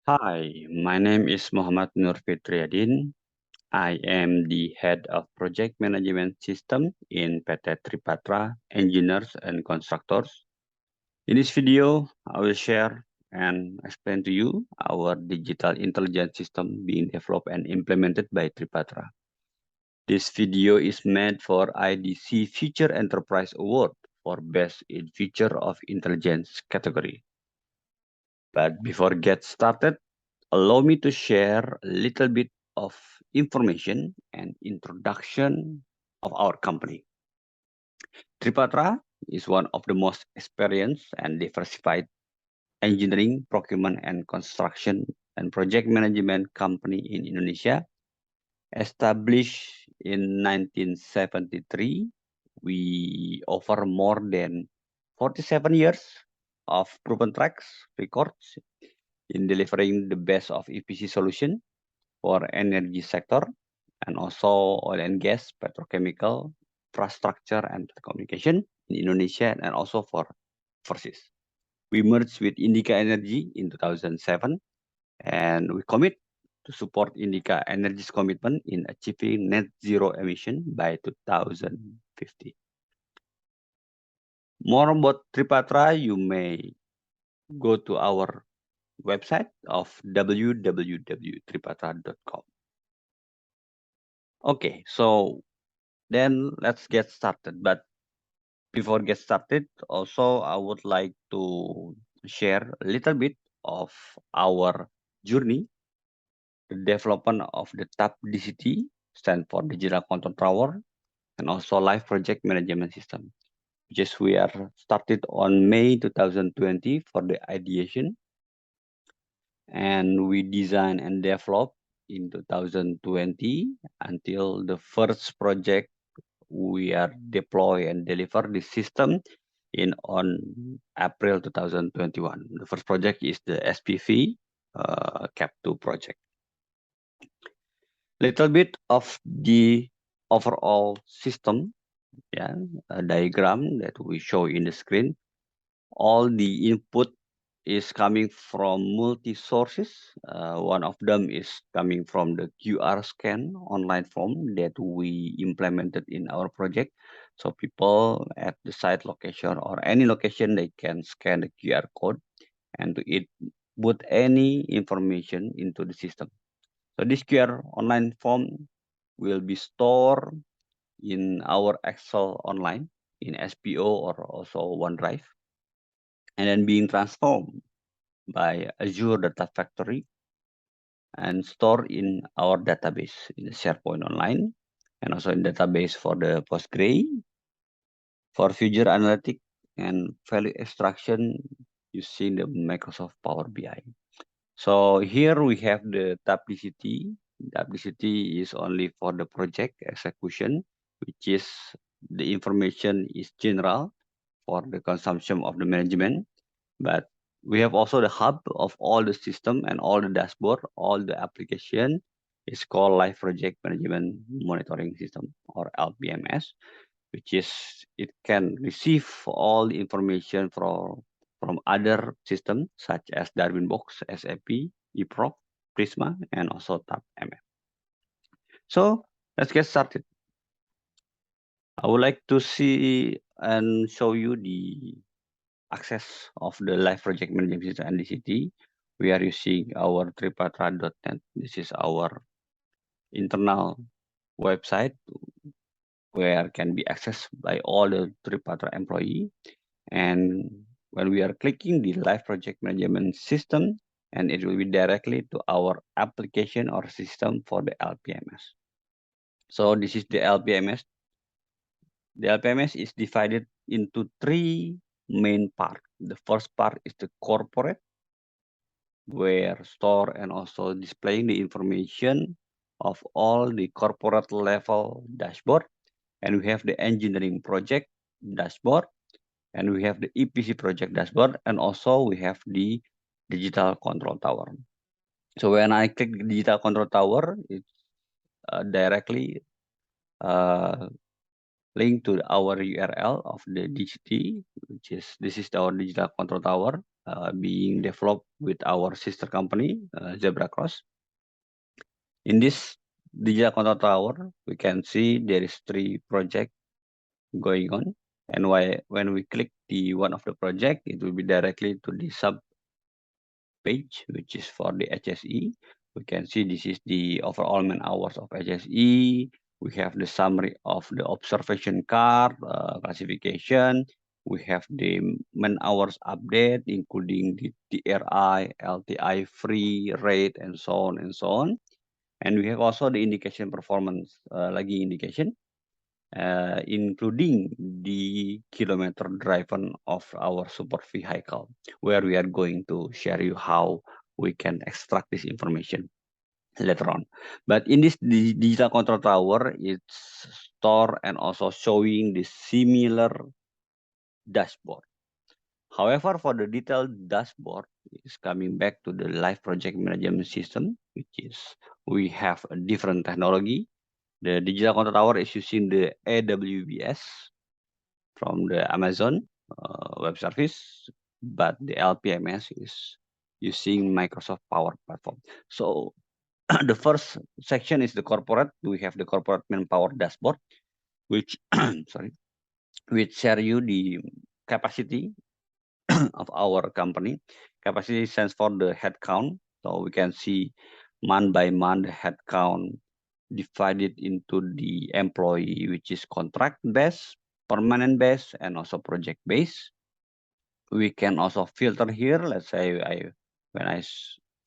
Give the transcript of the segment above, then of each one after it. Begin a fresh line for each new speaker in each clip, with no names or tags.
Hi, my name is Muhammad Nur Fitriadin. I am the head of project management system in PT Tripatra Engineers and Constructors. In this video, I will share and explain to you our digital intelligence system being developed and implemented by Tripatra. This video is made for IDC Future Enterprise Award for Best in Future of Intelligence category. But before get started, allow me to share a little bit of information and introduction of our company. Tripatra is one of the most experienced and diversified engineering, procurement, and construction and project management company in Indonesia. Established in 1973, we offer more than 47 years of proven tracks records in delivering the best of EPC solution for energy sector and also oil and gas, petrochemical, infrastructure, and telecommunication in Indonesia and also for overseas. We merged with Indica Energy in 2007, and we commit to support Indica Energy's commitment in achieving net zero emission by 2050. More about Tripatra, you may go to our website of www.tripatra.com. Okay, so then let's get started. But before get started, also I would like to share a little bit of our journey. The development of the TAP DCT stand for Digital Control Tower and also Live Project Management System. Just we are started on May 2020 for the ideation, and we design and develop in 2020 until the first project we are deploy and deliver the system in on April 2021. The first project is the SPV CAP2 project. Little bit of the overall system, yeah, a diagram that we show in the screen. All the input is coming from multi sources. One of them is coming from the QR scan online form that we implemented in our project. So people at the site location or any location, they can scan the QR code and to it put any information into the system. So this QR online form will be stored in our Excel online in SPO or also OneDrive, and then being transformed by Azure Data Factory and stored in our database in the SharePoint Online and also in database for the Postgre for future analytic and value extraction using the Microsoft Power BI. So here we have the TAP-DCT. TAP-DCT is only for the project execution, which is the information is general for the consumption of the management, but we have also the hub of all the system and all the dashboard, all the application is called Live Project Management Monitoring System or LPMS, which is it can receive all the information from other systems such as Darwinbox, SAP, eProc, Prisma, and also TAP-MM. So let's get started. I would like to see and show you the access of the live project management system and DCT. We are using our tripatra.net. This is our internal website where can be accessed by all the Tripatra employee. And when we are clicking the live project management system, and it will be directly to our application or system for the LPMS. So this is the LPMS. The LPMS is divided into three main parts. The first part is the corporate, where store and also displaying the information of all the corporate level dashboard. And we have the engineering project dashboard, and we have the EPC project dashboard, and also we have the digital control tower. So when I click the digital control tower, it's directly linked to our URL of the DCT, which is this is our digital control tower. being developed with our sister company, Zebra Cross. In this digital control tower, we can see there is 3 projects going on. And when we click the one of the project, it will be directly to the sub page, which is for the HSE. We can see this is the overall man hours of HSE. We have the summary of the observation card classification. We have the man hours update, including the TRI, LTI free rate, and so on and so on. And we have also the indication performance, lagi indication, including the kilometer driven of our support vehicle, where we are going to share you how we can extract this information later on. But in this digital control tower, it's store and also showing the similar dashboard. However, for the detailed dashboard, is coming back to the live project management system, which is we have a different technology. The digital control tower is using the AWS from the Amazon Web Service, but the LPMS is using Microsoft Power Platform. So the first section is the corporate. We have the corporate manpower dashboard, which which share you the capacity of our company. Capacity stands for the headcount. So we can see month by month the headcount divided into the employee, which is contract based, permanent based, and also project based. We can also filter here. Let's say when I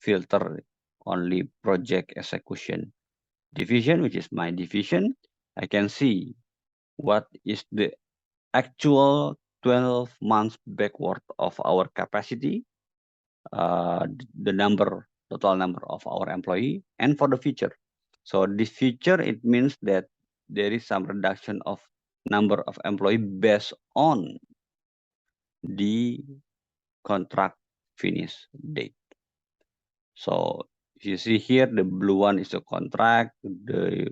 filter only project execution division, which is my division, I can see what is the actual 12 months backward of our capacity, the total number of our employee, and for the future. So this future, it means that there is some reduction of number of employee based on the contract finish date. So you see here, the blue one is the contract, the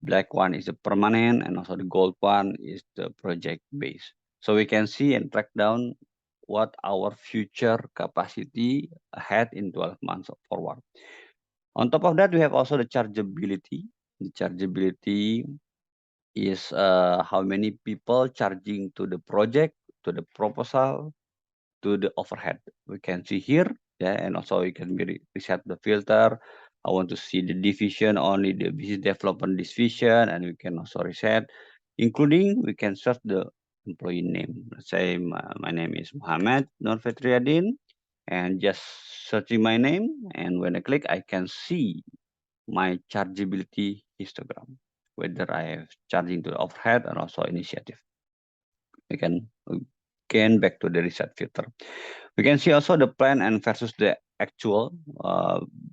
black one is the permanent, and also the gold one is the project base. So we can see and track down what our future capacity ahead in 12 months forward. On top of that, we have also the chargeability. The chargeability is how many people charging to the project, to the proposal, to the overhead. We can see here, yeah, and also you can reset the filter. I want to see the division, only the business development division, and we can also reset, including we can search the employee name. Let's say my name is Muhammad Nur Fitriadin, and just searching my name, and when I click, I can see my chargeability histogram, whether I have charging to the overhead and also initiative. We can again back to the reset filter. We can see also the plan and versus the actual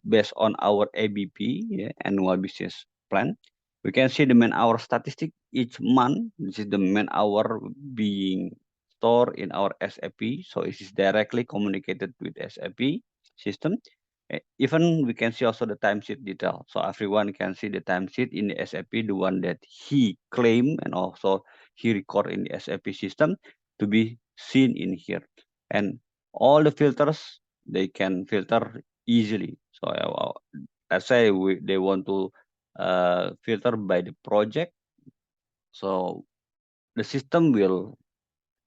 based on our ABP, yeah, annual business plan. We can see the man hour statistic each month. This is the man hour being stored in our SAP. So it is directly communicated with SAP system. Even we can see also the timesheet detail. So everyone can see the timesheet in the SAP, the one that he claimed and also he record in the SAP system to be seen in here. And all the filters, they can filter easily. So let's say they want to filter by the project. So the system will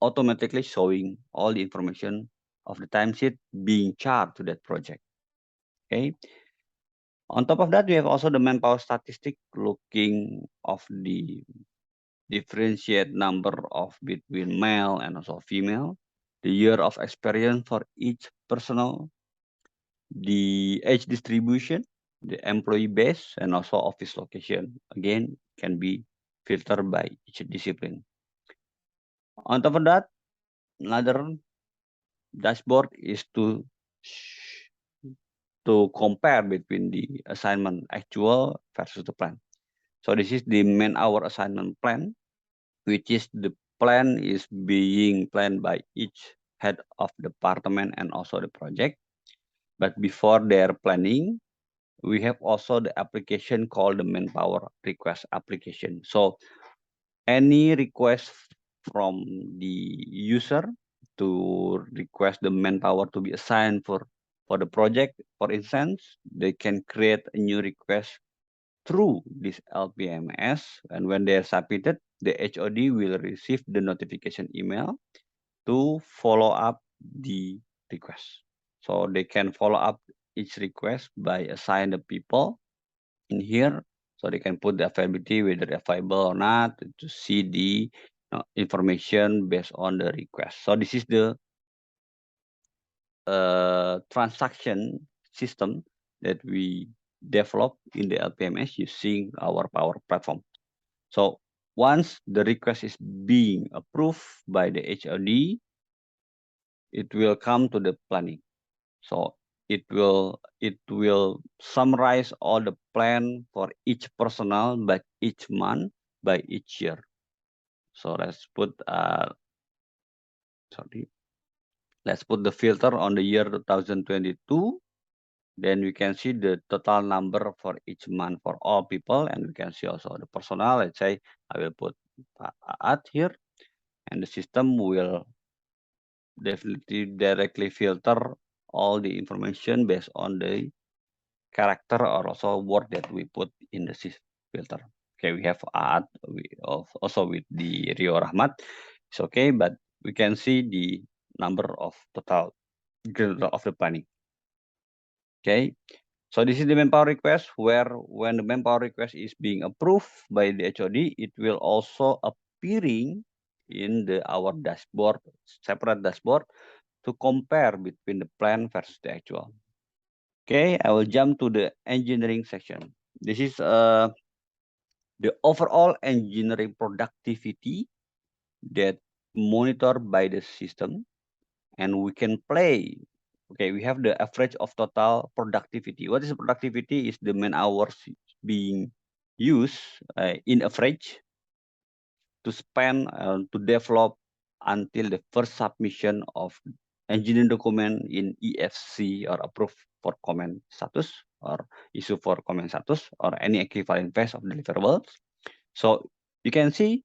automatically showing all the information of the timesheet being charged to that project. Okay. On top of that, we have also the manpower statistic looking of the differentiate number of between male and also female, the year of experience for each personnel, the age distribution, the employee base, and also office location. Again, can be filtered by each discipline. On top of that, another dashboard is to compare between the assignment actual versus the plan. So this is the man hour assignment plan, which is the plan is being planned by each head of department and also the project. But before their planning, we have also the application called the manpower request application. So any request from the user to request the manpower to be assigned for the project, for instance, they can create a new request through this LPMS, and when they are submitted, the HOD will receive the notification email to follow up the request. So they can follow up each request by assign the people in here. So they can put the availability, whether they're available or not, to see the information based on the request. So this is the transaction system that we develop in the LPMS using our Power Platform. So once the request is being approved by the HOD, it will come to the planning. So it will summarize all the plan for each personnel by each month, by each year. So let's put the filter on the year 2022. Then we can see the total number for each month for all people, and we can see also the personnel. Let's say I will put Aat here, and the system will definitely directly filter all the information based on the character or also word that we put in the filter. Okay, we have Aat, also with the Rio Rahmat. It's okay, but we can see the number of total of the planning. Okay, so this is the manpower request, where when the manpower request is being approved by the HOD, it will also appearing in our dashboard, separate dashboard, to compare between the plan versus the actual. Okay, I will jump to the engineering section. This is the overall engineering productivity that monitored by the system, and we can play. Okay, we have the average of total productivity. What is productivity? Is the man hours being used in average to spend to develop until the first submission of engineering document in EFC or approved for comment status or issue for comment status or any equivalent phase of deliverables. So you can see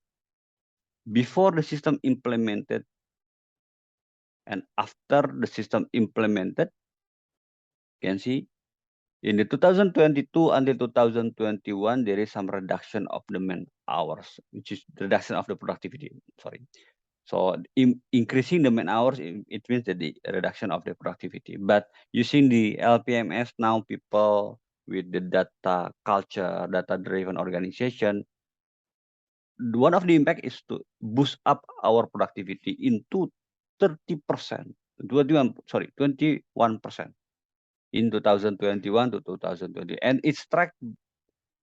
before the system implemented and after the system implemented, you can see in the 2022 until 2021, there is some reduction of the man hours, which is reduction of the productivity. Sorry. So increasing the man hours, it means that the reduction of the productivity. But using the LPMS now, people with the data culture, data-driven organization, one of the impact is to boost up our productivity into 30%, 21% in 2021 to 2020, and it's tracked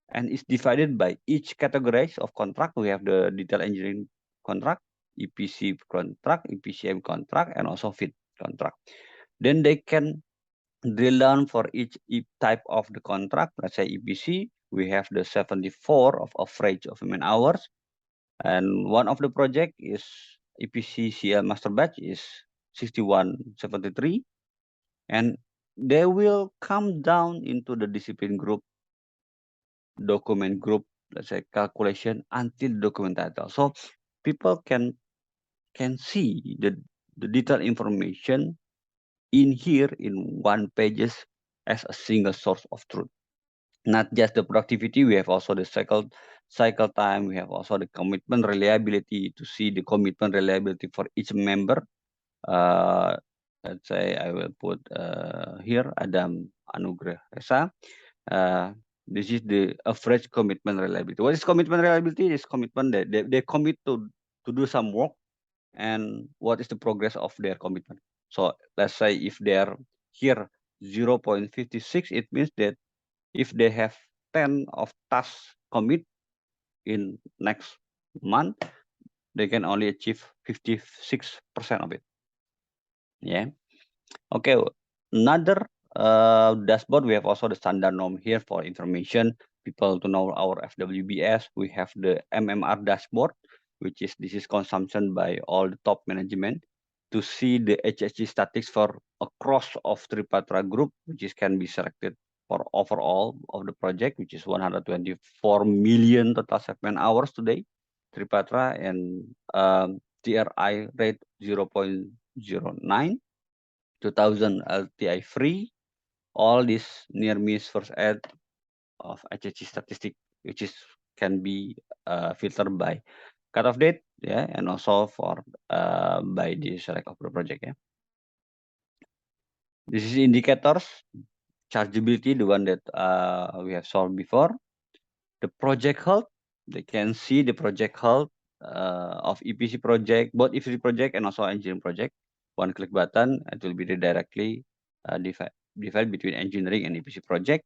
and it's divided by each categories of contract. We have the detail engineering contract, EPC contract, EPCM contract, and also FIT contract. Then they can drill down for each type of the contract. Let's say EPC, we have the 74 of average of man hours, and one of the project is EPC CL master batch is 6173, and they will come down into the discipline group, document group, let's say calculation until document title. So people can see the detailed information in here in one pages as a single source of truth. Not just the productivity, we have also the cycle time, we have also the commitment reliability to see the commitment reliability for each member. Let's say I will put here Adam Anugrah Resa. This is the average commitment reliability. What is commitment reliability? Is commitment that they commit to do some work, and what is the progress of their commitment. So let's say if they are here 0.56, it means that if they have 10 of tasks commit in next month, they can only achieve 56% of it. Yeah. Okay. Another dashboard, we have also the standard norm here for information, people to know our FWBS. We have the MMR dashboard, which is this is consumption by all the top management to see the HSG statistics for across of Tripatra group, which is can be selected for overall of the project, which is 124 million total segment hours today, Tripatra, and TRI rate 0.0 09, 2000 LTI free, all this near miss first aid of HHC statistic, which is can be filtered by cutoff date, yeah, and also for by the select of the project, yeah. This is indicators, chargeability, the one that we have solved before. The project health, they can see the project health of EPC project, both EPC project and also engineering project. One click button, it will be directly divide between engineering and EPC project.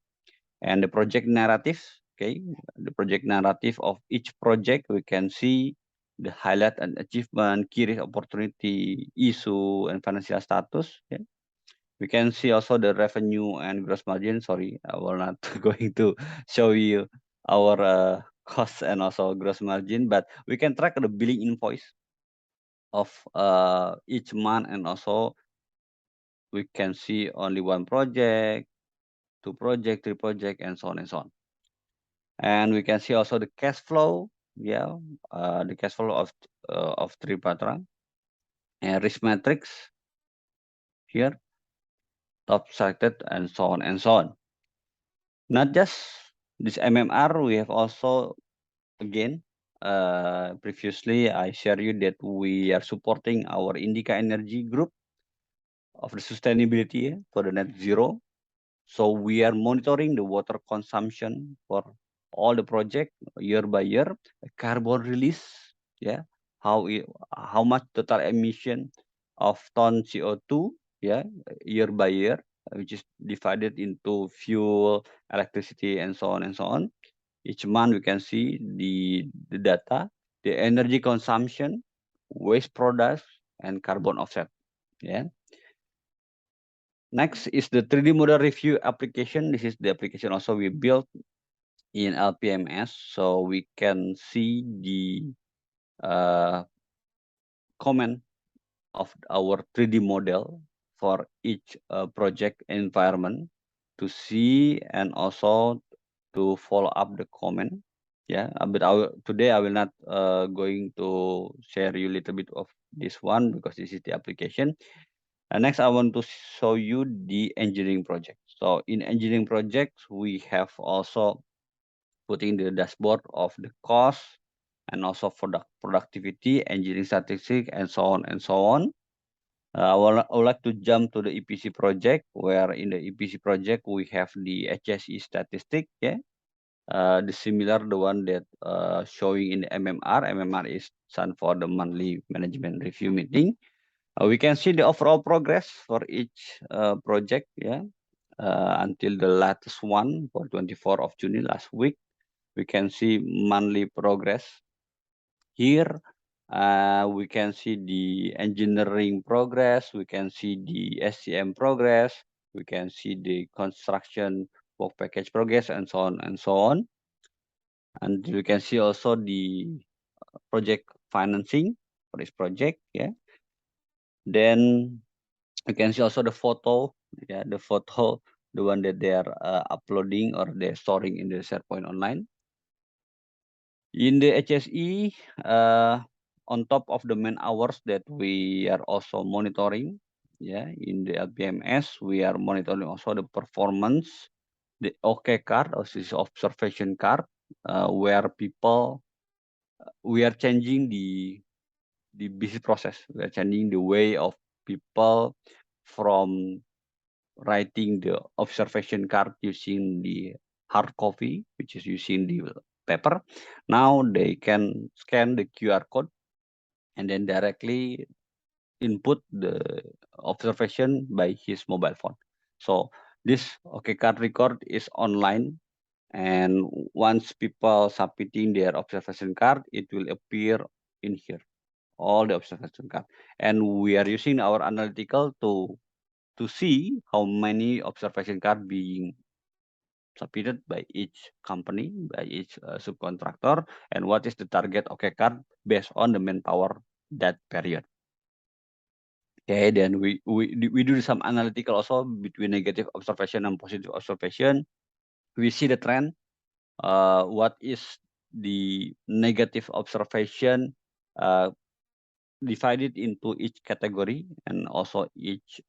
And the project narrative, okay, the project narrative of each project, we can see the highlight and achievement, key risk opportunity, issue, and financial status. Yeah. We can see also the revenue and gross margin. Sorry, I will not going to show you our cost and also gross margin, but we can track the billing invoice of each month, and also we can see only one project, two project, three project, and so on and so on. And we can see also the cash flow, yeah, the cash flow of Tripatra, and risk matrix here, top selected, and so on and so on. Not just this MMR, we have also, again, previously I shared you that we are supporting our Indica Energy group of the sustainability for the net zero. So we are monitoring the water consumption for all the project year by year, carbon release, yeah, how much total emission of ton CO2, yeah, year by year, which is divided into fuel, electricity, and so on and so on. Each month we can see the data, the energy consumption, waste products, and carbon offset. Yeah. Next is the 3D model review application. This is the application also we built in LPMS, so we can see the comment of our 3D model for each project environment to see and also to follow up the comment. Yeah, but today I will not going to share you a little bit of this one because this is the application. Next, I want to show you the engineering project. So in engineering projects, we have also putting the dashboard of the cost and also for the productivity, engineering statistic, and so on and so on. I would like to jump to the EPC project, where in the EPC project we have the HSE statistic, yeah. The similar the one that showing in the MMR. MMR is stand for the monthly management review meeting. We can see the overall progress for each project, yeah, until the latest one for 24 of June last week. We can see monthly progress. Here, we can see the engineering progress, we can see the SCM progress, we can see the construction work package progress, and so on and so on. And we can see also the project financing for this project, yeah. Then you can see also the photo, yeah, the photo, the one that they are uploading or they're storing in the SharePoint online. In the HSE, on top of the man hours that we are also monitoring, yeah, in the LPMS, we are monitoring also the performance, the OK card, or this observation card, where people, we are changing the business process. We are changing the way of people from writing the observation card using the hard copy, which is using the paper. Now they can scan the QR code and then directly input the observation by his mobile phone. So this OK card record is online, and once people submitting their observation card, it will appear in here, all the observation card. And we are using our analytical to see how many observation card being submitted by each company, by each subcontractor, and what is the target OK card based on the manpower that period. Okay, then we do some analytical also between negative observation and positive observation. We see the trend. What is the negative observation divided into each category and also each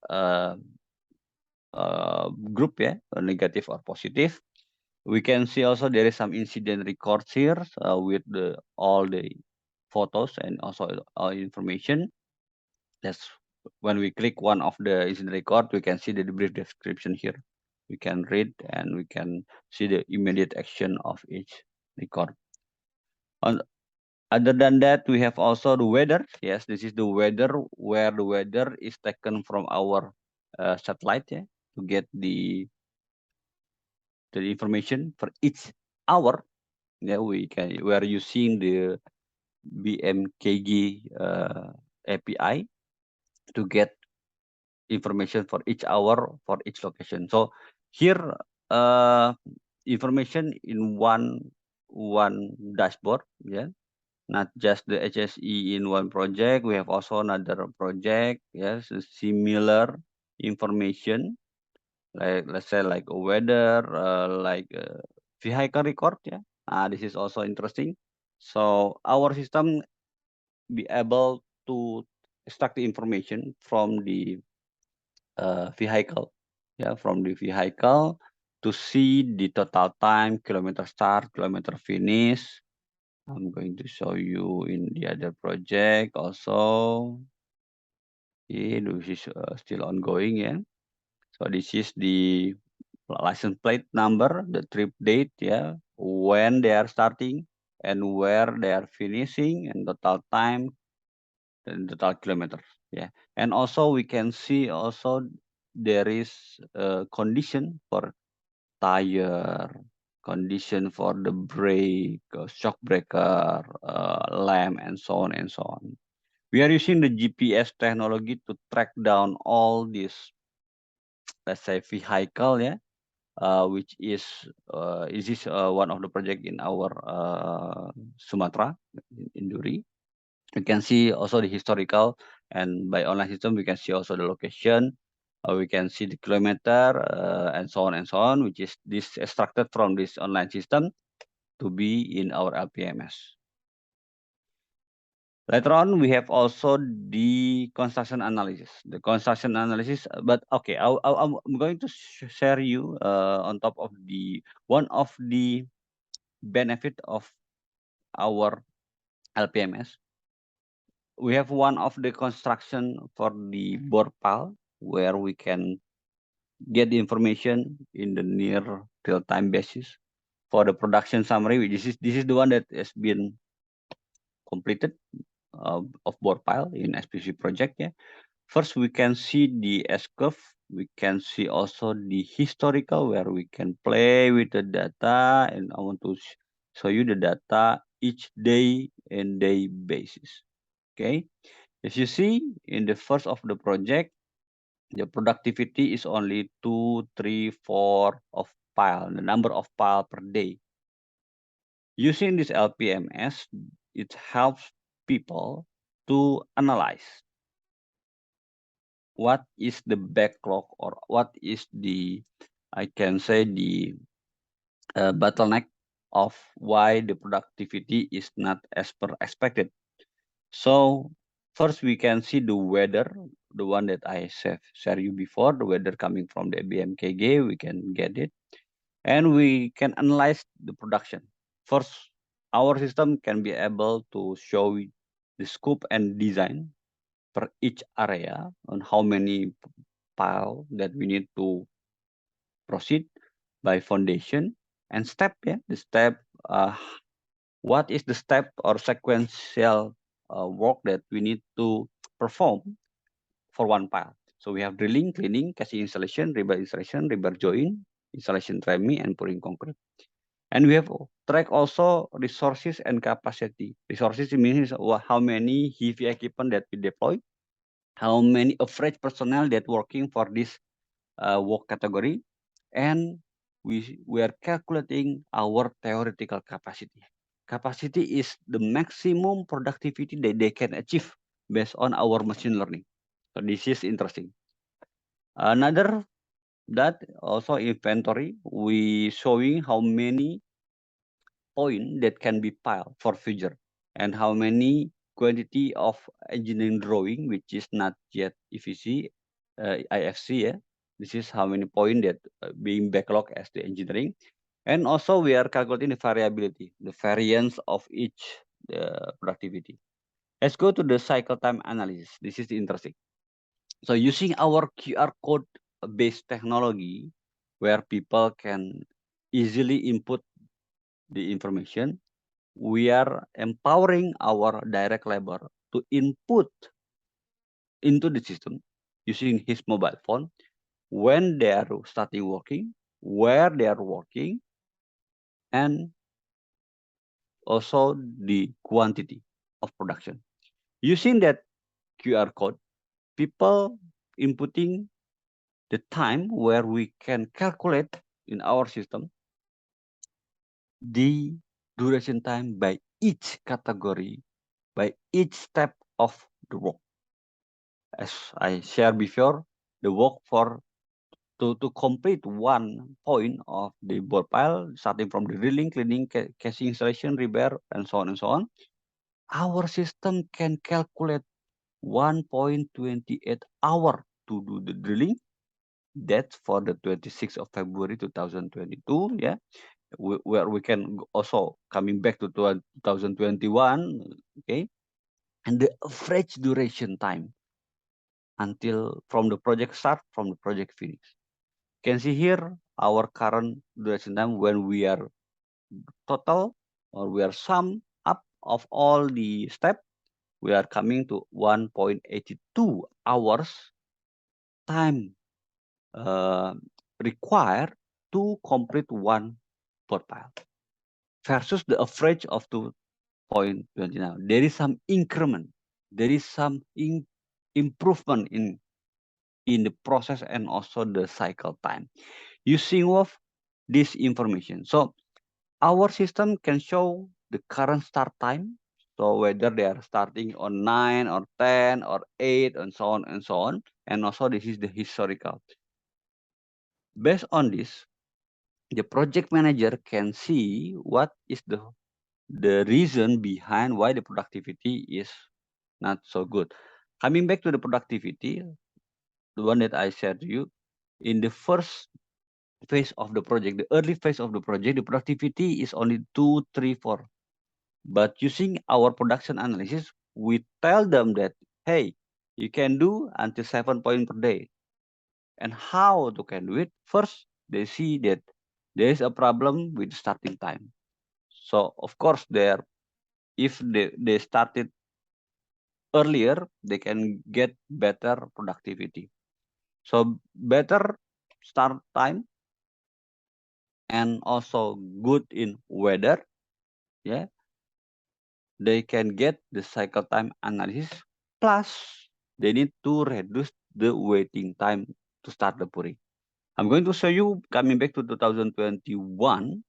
group, yeah, negative or positive. We can see also there is some incident records here with all the photos and also information. That's when we click one of the incident record, we can see the brief description here. We can read and we can see the immediate action of each record. Other than that, we have also the weather. Yes, this is the weather where the weather is taken from our satellite, yeah, to get the information for each hour. Yeah, we are using the BMKG API to get information for each hour for each location. So here information in one dashboard, yeah, not just the HSE in one project. We have also another project, yes, similar information, like let's say like weather, like vehicle record, yeah. This is also interesting. So our system be able to extract the information from the vehicle, yeah, from the vehicle to see the total time, kilometer start, kilometer finish. I'm going to show you in the other project also. Yeah, this is still ongoing, yeah. So this is the license plate number, the trip date, yeah, when they are starting and where they are finishing, and total time and total kilometers, yeah. And also we can see also there is a condition for tire, condition for the brake, shock breaker, lamp, and so on and so on. We are using the GPS technology to track down all these, let's say, vehicle, yeah, which is this one of the project in our Sumatra in Duri. You can see also the historical, and by online system we can see also the location. We can see the kilometer and so on and so on, which is this extracted from this online system to be in our LPMS. Later on, we have also the construction analysis. The construction analysis, but okay, I'm going to share you on top of the one of the benefit of our LPMS. We have one of the construction for the bore pile where we can get the information in the near real-time basis. For the production summary, this is the one that has been completed of bore pile in SPC project. Yeah. First, we can see the S-curve. We can see also the historical where we can play with the data, and I want to show you the data each day and day basis. Okay. As you see in the first of the project, the productivity is only 2, 3, 4 of pile, the number of pile per day. Using this LPMS, it helps people to analyze what is the backlog or what is the, I can say, the bottleneck of why the productivity is not as per expected. So first we can see the weather, the one that I shared you before, the weather coming from the BMKG, we can get it. And we can analyze the production. First, our system can be able to show the scope and design for each area on how many pile that we need to proceed by foundation and step, yeah, the step, what is the step or sequential work that we need to perform for one pile. So we have drilling, cleaning, casing installation, rebar join, installation tremie, and pouring concrete. And we have track also resources and capacity. Resources means how many heavy equipment that we deploy, how many average personnel that working for this work category, and we are calculating our theoretical capacity. Capacity is the maximum productivity that they can achieve based on our machine learning. So this is interesting. Another that also inventory, we showing how many point that can be piled for future and how many quantity of engineering drawing, which is not yet EVC, IFC. Yeah, this is how many point that being backlog as the engineering, and also we are calculating the variability, the variance of each productivity. Let's go to the cycle time analysis. This is interesting. So using our QR code based technology, where people can easily input the information, we are empowering our direct labor to input into the system using his mobile phone when they are starting working, where they are working, and also the quantity of production. Using that QR code, people inputting the time where we can calculate in our system the duration time by each category, by each step of the work. As I shared before, the work for to complete one point of the board pile, starting from the drilling, cleaning, casing installation, repair, and so on and so on, our system can calculate 1.28 hour to do the drilling. That's for the 26th of February 2022. Yeah, where we can also coming back to 2021. Okay, and the average duration time until from the project start, from the project finish. Can see here our current duration time when we are total or we are sum up of all the step, we are coming to 1.82 hours time required to complete one portal versus the average of 2.29. There is some increment, there is some improvement in the process and also the cycle time using of this information. So our system can show the current start time. So whether they are starting on 9 or 10 or 8 and so on and so on. And also this is the historical. Based on this, the project manager can see what is the reason behind why the productivity is not so good. Coming back to the productivity, the one that I shared to you, in the first phase of the project, the early phase of the project, the productivity is only 2, 3, 4. But using our production analysis, we tell them that, hey, you can do until 7 point per day. And how to can do it? First, they see that there is a problem with starting time. So of course, if they started earlier, they can get better productivity. So better start time and also good in weather. Yeah, they can get the cycle time analysis, plus they need to reduce the waiting time to start the pouring. I'm going to show you coming back to 2021,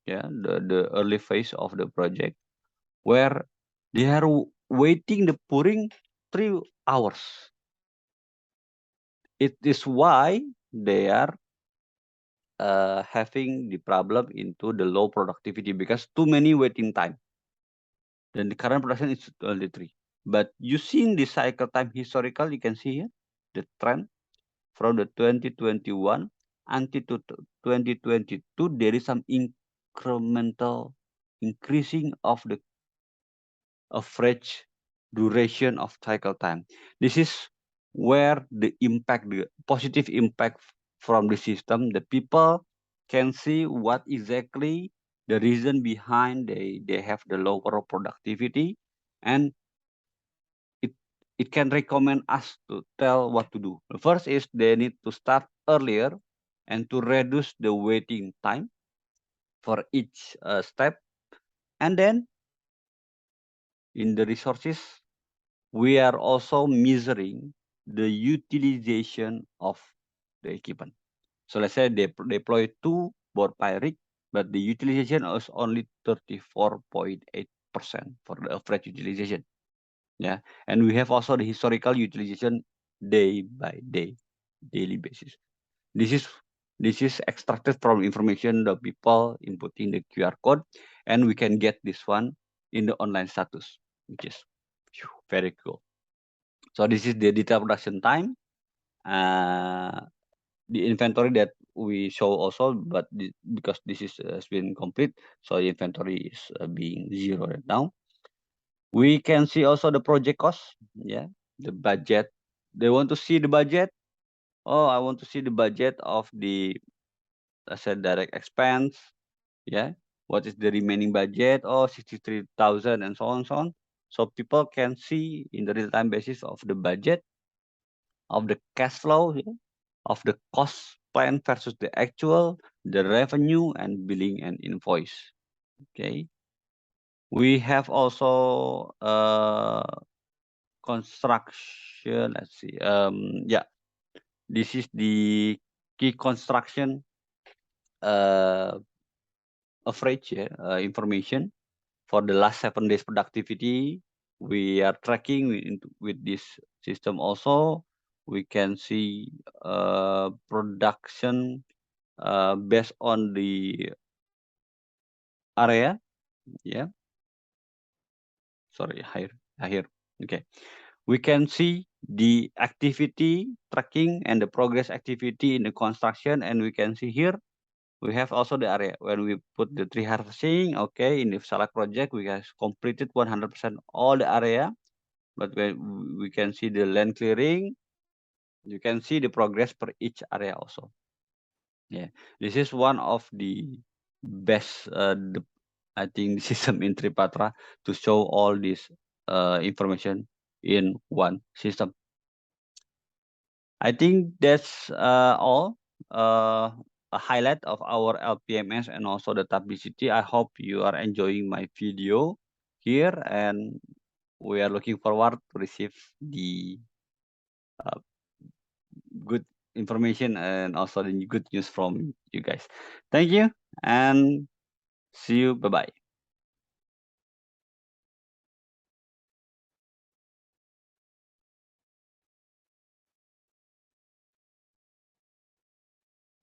yeah, the early phase of the project, where they are waiting the pouring 3 hours. It is why they are having the problem into the low productivity because too many waiting time. Then the current production is only 3. But using the cycle time historical, you can see here the trend from the 2021 until to 2022, there is some incremental increasing of the average duration of cycle time. This is where the impact, the positive impact from the system, the people can see what exactly the reason behind they have the lower productivity, and it can recommend us to tell what to do. The first is they need to start earlier and to reduce the waiting time for each step. And then in the resources, we are also measuring the utilization of the equipment. So let's say they deploy 2 bore pile rig, but the utilization is only 34.8% for the average utilization. Yeah, and we have also the historical utilization day by day, daily basis. This is extracted from information the people inputting the QR code, and we can get this one in the online status. which is very cool. So this is the detailed production time. The inventory that we show also, but because this is has been complete, so the inventory is being 0 right now. We can see also the project cost, yeah, the budget. They want to see the budget. Oh, I want to see the budget of the, let's say, direct expense. Yeah, what is the remaining budget? Oh, 63,000 and so on, so on. So people can see in the real-time basis of the budget, of the cash flow, yeah, of the cost plan versus the actual, the revenue and billing and invoice. Okay. We have also construction. Let's see. Yeah, this is the key construction uh, average, yeah, information for the last 7 days productivity. We are tracking with this system also. We can see production based on the area. Yeah, sorry, here. Okay, we can see the activity tracking and the progress activity in the construction, and we can see here we have also the area when we put the tree harvesting. Okay, in the select project we have completed 100% all the area, but when we can see the land clearing, you can see the progress per each area also. Yeah, this is one of the best I think the system in Tripatra to show all this information in one system. I think that's all. A highlight of our LPMS and also the TAPDCT. I hope you are enjoying my video here, and we are looking forward to receive the uh, good information and also the good news from you guys. Thank you and see you. Bye bye.